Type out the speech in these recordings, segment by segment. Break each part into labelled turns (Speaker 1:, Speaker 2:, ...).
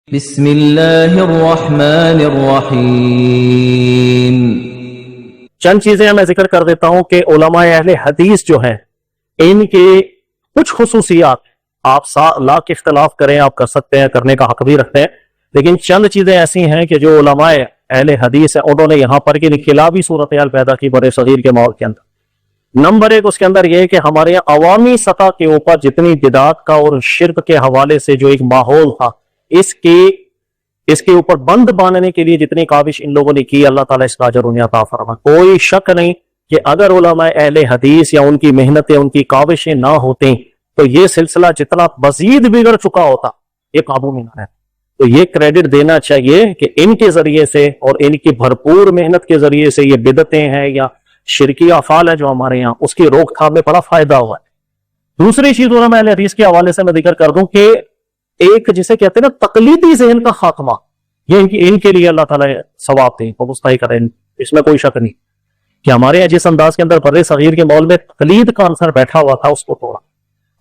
Speaker 1: بسم اللہ الرحمن الرحیم۔
Speaker 2: چند چیزیں میں ذکر کر دیتا ہوں کہ علماء اہل حدیث جو ہیں ان کے کچھ خصوصیات آپ لاکھ اختلاف کریں، آپ کر سکتے ہیں، کرنے کا حق بھی رکھتے ہیں، لیکن چند چیزیں ایسی ہیں کہ جو علماء اہل حدیث ہیں انہوں نے یہاں پر کی انقلابی صورتحال پیدا کی بڑے صغیر کے ماحول کے اندر۔ نمبر ایک اس کے اندر یہ ہے کہ ہمارے یہاں عوامی سطح کے اوپر جتنی بدعات کا اور شرک کے حوالے سے جو ایک ماحول تھا، اس کے اوپر بند باندھنے کے لیے جتنی کاوش ان لوگوں نے کی، اللہ تعالیٰ اس کا اجر انہیں عطا فرمائے۔ کوئی شک نہیں کہ اگر علماء اہل حدیث یا ان کی محنتیں، ان کی کاوشیں نہ ہوتیں تو یہ سلسلہ جتنا مزید بگڑ چکا ہوتا، یہ قابو میں نہ ہے۔ تو یہ کریڈٹ دینا چاہیے کہ ان کے ذریعے سے اور ان کی بھرپور محنت کے ذریعے سے یہ بدعتیں ہیں یا شرکی افعال ہے جو ہمارے یہاں، اس کی روک تھام میں بڑا فائدہ ہوا ہے۔ دوسری چیز علماء اہل حدیث کے حوالے سے میں ذکر کر دوں کہ ایک جسے کہتے ہیں نا تقلیدی ذہن کا خاتمہ، یہ ان کے لیے اللہ تعالیٰ ثواب دے اور مستحق کرے، اس میں کوئی شک نہیں کہ ہمارے یہاں جس انداز کے اندر بڑے صغیر کے ماحول میں تقلید کا عنصر بیٹھا ہوا تھا اس کو توڑا۔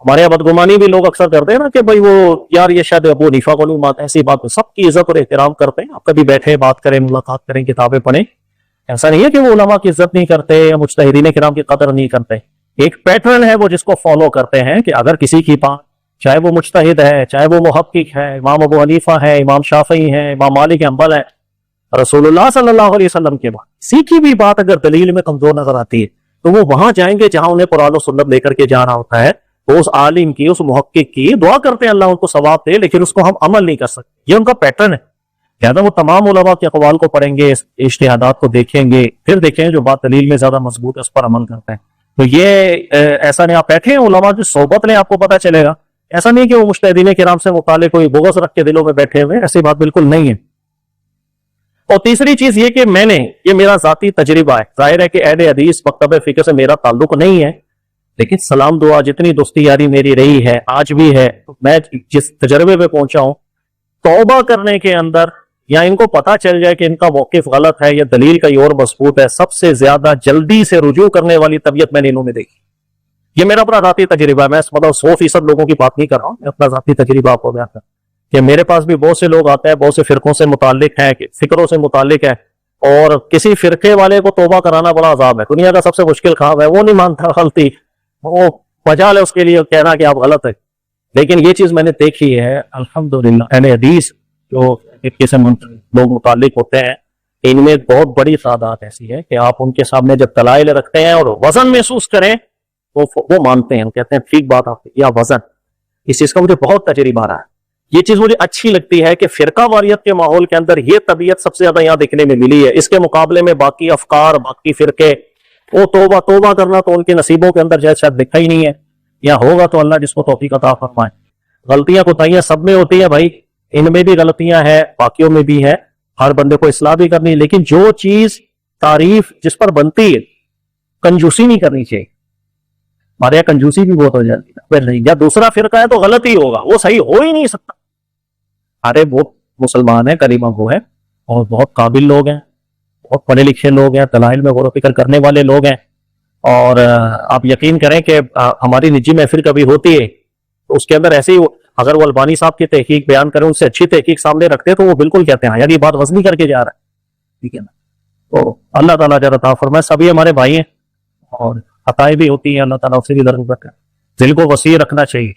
Speaker 2: ہمارے یہاں بدگمانی بھی لوگ اکثر کرتے ہیں نا کہ بھائی وہ یار یہ شاید ابو حنیفہ کو نہیں مانتے، ایسی بات سب کی عزت اور احترام کرتے ہیں، آپ کبھی بیٹھے بات کریں، ملاقات کریں، کتابیں پڑھیں۔ ایسا نہیں ہے کہ وہ علماء کی عزت نہیں کرتے یا مجتہدین کرام کی قدر نہیں کرتے، ایک پیٹرن ہے وہ جس کو فالو کرتے ہیں کہ اگر کسی کی بات، چاہے وہ مجتہد ہے، چاہے وہ محقق ہے، امام ابو حنیفہ ہے، امام شافعی ہے، امام مالک حنبل ہے، رسول اللہ صلی اللہ علیہ وسلم کے بعد کسی کی بھی بات اگر دلیل میں کمزور نظر آتی ہے تو وہ وہاں جائیں گے جہاں انہیں قرآن و سنت لے کر کے جانا ہوتا ہے، تو اس عالم کی، اس محقق کی دعا کرتے ہیں اللہ ان کو ثواب دے، لیکن اس کو ہم عمل نہیں کر سکتے، یہ ان کا پیٹرن ہے۔ لہٰذا وہ تمام علماء کے اقوال کو پڑھیں گے، اجتہادات کو دیکھیں گے، پھر دیکھیں جو بات دلیل میں زیادہ مضبوط ہے اس پر عمل کرتے ہیں۔ تو یہ ایسا نہیں آپ بیٹھے ہیں علماء کی صحبت لیں، آپ کو پتہ چلے گا، ایسا نہیں کہ وہ مجتہدین کرام سے متعلق کوئی بغض رکھ کے دلوں میں بیٹھے ہوئے، ایسی بات بالکل نہیں ہے۔ اور تیسری چیز یہ کہ یہ میرا ذاتی تجربہ ہے، ظاہر ہے کہ اہل حدیث مکتب فقہ سے میرا تعلق نہیں ہے، لیکن سلام دعا جتنی دوستی یاری میری رہی ہے، آج بھی ہے، میں جس تجربے پہ پہنچا ہوں، توبہ کرنے کے اندر یا ان کو پتہ چل جائے کہ ان کا موقف غلط ہے یا دلیل کا اور مضبوط ہے، سب سے زیادہ جلدی سے رجوع کرنے والی طبیعت میں نے انہوں میں دیکھی۔ یہ میرا اپنا ذاتی تجربہ ہے، میں مطلب 100% لوگوں کی بات نہیں کر رہا ہوں، میں اپنا ذاتی تجربہ آپ کو بیان کر رہا ہوں کہ میرے پاس بھی بہت سے لوگ آتے ہیں، بہت سے فرقوں سے متعلق ہیں، فکروں سے متعلق ہے، اور کسی فرقے والے کو توبہ کرانا بڑا عذاب ہے، دنیا کا سب سے مشکل کام ہے، وہ نہیں مانتا غلطی، وہ مجال ہے اس کے لیے کہنا کہ آپ غلط ہے۔ لیکن یہ چیز میں نے دیکھی ہے الحمدللہ، اہل حدیث جو فرقے سے لوگ متعلق ہوتے ہیں ان میں بہت بڑی تعداد ایسی ہے کہ آپ ان کے سامنے جب دلائل رکھتے ہیں اور وزن محسوس کریں وہ مانتے ہیں، کہتے ہیں ٹھیک بات آپ یا وزن، اس چیز کا مجھے بہت تجربہ رہا ہے۔ یہ چیز مجھے اچھی لگتی ہے کہ فرقہ واریت کے ماحول کے اندر یہ طبیعت سب سے زیادہ یہاں دیکھنے میں ملی ہے، اس کے مقابلے میں باقی افکار، باقی فرقے، وہ توبہ کرنا تو ان کے نصیبوں کے اندر شاید دکھا ہی نہیں ہے، یا ہوگا تو اللہ جس کو توفیق عطا فرمائے۔ غلطیاں کوتاہیاں سب میں ہوتی ہیں بھائی، ان میں بھی غلطیاں ہیں، باقیوں میں بھی ہے، ہر بندے کو اصلاح بھی کرنی، لیکن جو چیز تعریف جس پر بنتی ہے، کنجوسی نہیں کرنی چاہیے۔ ہمارے یہاں کنجوسی بھی بہت ہو جاتی ہے، پھر نہیں، یا دوسرا فرقہ ہے تو غلط ہی ہوگا، وہ صحیح ہو ہی نہیں سکتا۔ ارے وہ مسلمان ہیں، کلمہ گو ہے، اور بہت قابل لوگ ہیں، بہت پڑھے لکھے لوگ ہیں، دلائل میں غور و فکر کرنے والے لوگ ہیں، اور آپ یقین کریں کہ ہماری نجی محفل کبھی ہوتی ہے تو اس کے اندر ایسے ہی اگر وہ البانی صاحب کی تحقیق بیان کریں، ان سے اچھی تحقیق سامنے رکھتے تو وہ بالکل کہتے ہیں یار یہ بات وزنی کر کے جا رہا ہے، ٹھیک ہے نا۔ تو اللہ تعالیٰ اجر عطا فرمائے، سبھی ہمارے بھائی ہیں اور خطائیں بھی ہوتی ہیں، اللہ تعالیٰ اسے بھی درگزر کرے، دل کو وسیع رکھنا چاہیے۔